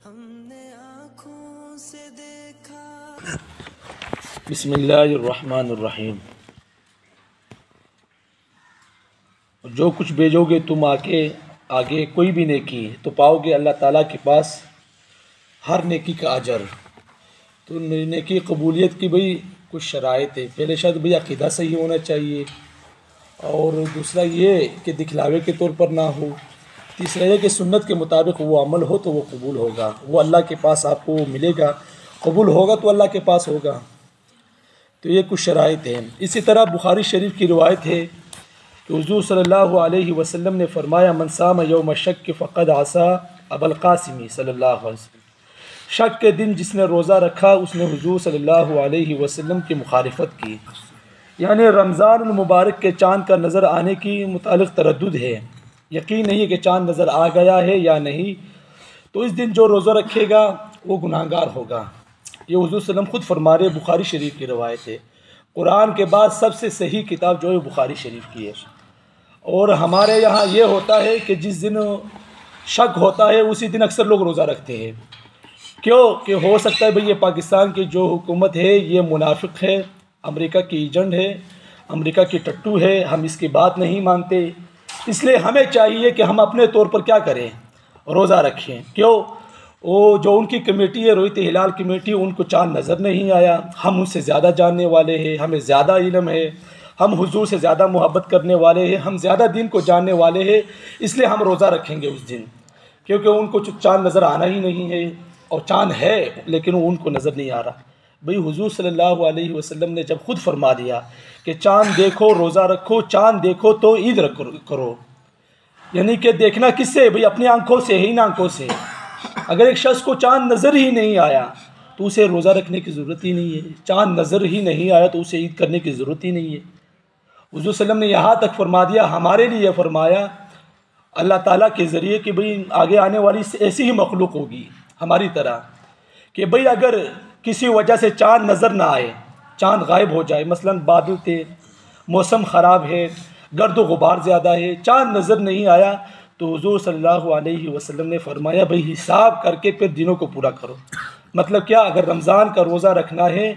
हमने आँखों से देखा। बिस्मिल्लाहिर्रहमानिर्रहीम। जो कुछ भेजोगे तुम आगे कोई भी नेकी तो पाओगे अल्लाह ताला के पास हर नेकी का अजर। तो नेकी कबूलियत की भाई कुछ शराइत है। पहले शायद भाई अक़ीदा सही होना चाहिए, और दूसरा ये कि दिखलावे के तौर पर ना हो। तीसरा ये कि सुन्नत के मुताबिक वो अमल हो तो वो कबूल होगा, वो अल्लाह के पास आपको मिलेगा। कबूल होगा तो अल्लाह के पास होगा। तो ये कुछ शराइत हैं। इसी तरह बुखारी शरीफ की रिवायत है कि हुज़ूर सल्लल्लाहु अलैहि वसल्लम ने फरमाया, मन साम यौम शक फ़क़द आसा अबुल क़ासिम सल्लल्लाहु अलैहि वसल्लम। शक के दिन जिसने रोज़ा रखा उसने हुज़ूर सल्लल्लाहु अलैहि वसल्लम की मुखालिफत की। यानी रमज़ान मुबारक के चाँद का नज़र आने की मुतालिक तरद्दुद है, यकीन नहीं है कि चाँद नज़र आ गया है या नहीं। तो इस दिन जो रोज़ा रखेगा वो गुनाहगार होगा। ये हुज़ूर सल्लम खुद फरमा रहे, बुखारी शरीफ की रवायत है। कुरान के बाद सबसे सही किताब जो है बुखारी शरीफ की है। और हमारे यहाँ ये होता है कि जिस दिन शक होता है उसी दिन अक्सर लोग रोज़ा रखते हैं। क्यों? कि हो सकता है भाई ये पाकिस्तान की जो हुकूमत है ये मुनाफिक है, अमेरिका की एजेंट है, अमेरिका की टट्टू है, हम इसकी बात नहीं मानते। इसलिए हमें चाहिए कि हम अपने तौर पर क्या करें, रोज़ा रखें। क्यों? वो जो उनकी कमेटी है, रोहित हिलाल कमेटी, उनको चाँद नज़र नहीं आया। हम उनसे ज़्यादा जानने वाले हैं, हमें ज़्यादा इल्म है, हम हुजूर से ज़्यादा मोहब्बत करने वाले हैं, हम ज़्यादा दीन को जानने वाले हैं। इसलिए हम रोज़ा रखेंगे उस दिन, क्योंकि उनको चाँद नज़र आना ही नहीं है, और चाँद है लेकिन उनको नज़र नहीं आ रहा। भाई हुजूर सल्लल्लाहु अलैहि वसल्लम ने जब खुद फरमा दिया कि चाँद देखो रोज़ा रखो, चाँद देखो तो ईद करो, यानी कि देखना किससे? भाई अपनी आंखों से, ही ना आंखों से। अगर एक शख्स को चाँद नज़र ही नहीं आया तो उसे रोज़ा रखने की ज़रूरत ही नहीं है। चाँद नज़र ही नहीं आया तो उसे ईद करने की ज़रूरत ही नहीं है। हुजूर सल्लम ने यहाँ तक फरमा दिया, हमारे लिए फरमाया अल्लाह ताला के ज़रिए कि भाई आगे आने वाली ऐसी ही मखलूक होगी हमारी तरह, कि भाई अगर किसी वजह से चाँद नज़र ना आए, चाँद गायब हो जाए, मसलन बादल थे, मौसम ख़राब है, गर्द व गुबार ज़्यादा है, चाँद नज़र नहीं आया, तो हुज़ूर सल्लल्लाहु अलैहि वसल्लम ने फरमाया भाई हिसाब करके फिर दिनों को पूरा करो। मतलब क्या? अगर रमज़ान का रोज़ा रखना है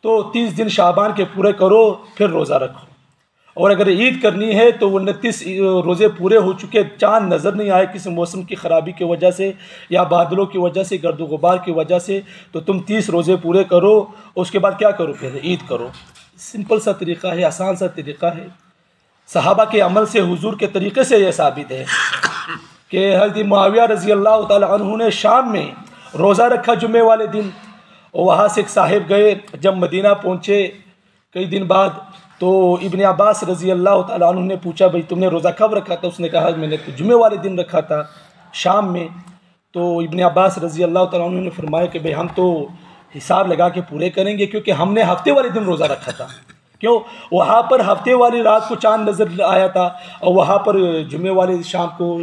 तो 30 दिन शाबान के पूरे करो, फिर रोज़ा रखो। और अगर ईद करनी है तो 29 रोज़े पूरे हो चुके, चाँद नज़र नहीं आए किसी मौसम की ख़राबी की वजह से या बादलों की वजह से, गर्द गुबार की वजह से, तो तुम 30 रोज़े पूरे करो। उसके बाद क्या करो? फिर ईद करो। सिंपल सा तरीक़ा है, आसान सा तरीक़ा है। सहाबा के अमल से, हुजूर के तरीक़े से यह साबित है कि हज़रत मुआविया रज़ी अल्लाह तआला अन्हु ने शाम में रोज़ा रखा जुम्मे वाले दिन, और वहाँ से एक साहिब गए। जब मदीना पहुँचे कई दिन बाद, तो इब्न अब्बास रज़ी अल्लाह तआला अन्हु ने पूछा भाई तुमने रोज़ा कब रखा था? उसने कहा मैंने तो जुम्मे वाले दिन रखा था, शाम में। तो इब्न अब्बास रज़ी अल्लाह तआला अन्हु ने फरमाया कि भाई हम तो हिसाब लगा के पूरे करेंगे, क्योंकि हमने हफ्ते वाले दिन रोज़ा रखा था। क्यों? वहाँ पर हफ्ते वाली रात को चाँद नज़र आया था, और वहाँ पर जुम्मे वाले शाम को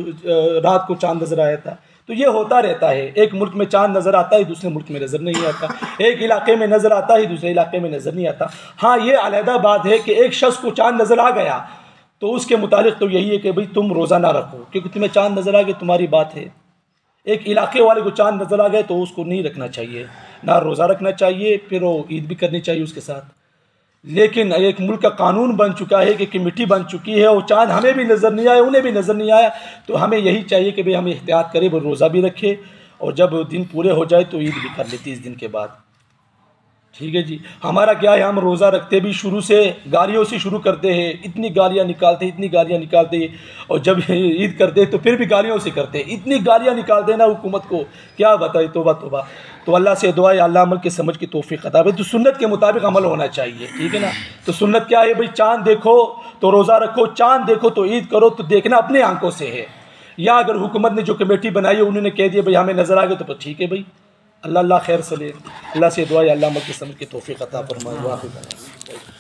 रात को चाँद नज़र आया था। तो ये होता रहता है, एक मुल्क में चाँद नज़र आता है, दूसरे मुल्क में नज़र नहीं आता, एक इलाके में नज़र आता है, दूसरे इलाके में नज़र नहीं आता। हाँ, ये अलहदा बात है कि एक शख्स को चाँद नज़र आ गया तो उसके मुतालिक तो यही है कि भाई तुम रोज़ा ना रखो, क्योंकि तुम्हें चाँद नज़र आ गया तुम्हारी बात है। एक इलाके वाले को चाँद नज़र आ गए तो उसको नहीं रखना चाहिए, ना रोज़ा रखना चाहिए, फिर वो ईद भी करनी चाहिए उसके साथ। लेकिन एक मुल्क का कानून बन चुका है कि कमेटी बन चुकी है, और चाँद हमें भी नज़र नहीं आया, उन्हें भी नज़र नहीं आया, तो हमें यही चाहिए कि भाई हम एहतियात करें, वो रोज़ा भी रखें, और जब दिन पूरे हो जाए तो ईद भी कर ले 30 दिन के बाद। ठीक है जी। हमारा क्या है, हम रोज़ा रखते भी शुरू से गालियों से शुरू करते हैं, इतनी गालियाँ निकालते, इतनी गालियाँ निकालते, और जब ईद करते तो फिर भी गालियों से करते, इतनी गालियाँ निकालते ना हुकूमत को, क्या बताए। तौबा तौबा। तो अल्लाह से दुआ है अल्लाह अमल के समझ की तौफीक अता फरमाए। तो सुन्नत के मुताबिक अमल होना चाहिए, ठीक है ना। तो सुन्नत क्या है भाई? चाँद देखो तो रोज़ा रखो, चाँद देखो तो ईद करो। तो देखना अपनी आंखों से है, या अगर हुकूमत ने जो कमेटी बनाई है उन्होंने कह दिया भाई हमें नज़र आ गया तो ठीक है भाई, अल्लाह खैर से ले। अल्लाह से दुआ है अल्लाह अमल के समझ की तौफीक अता फरमाए।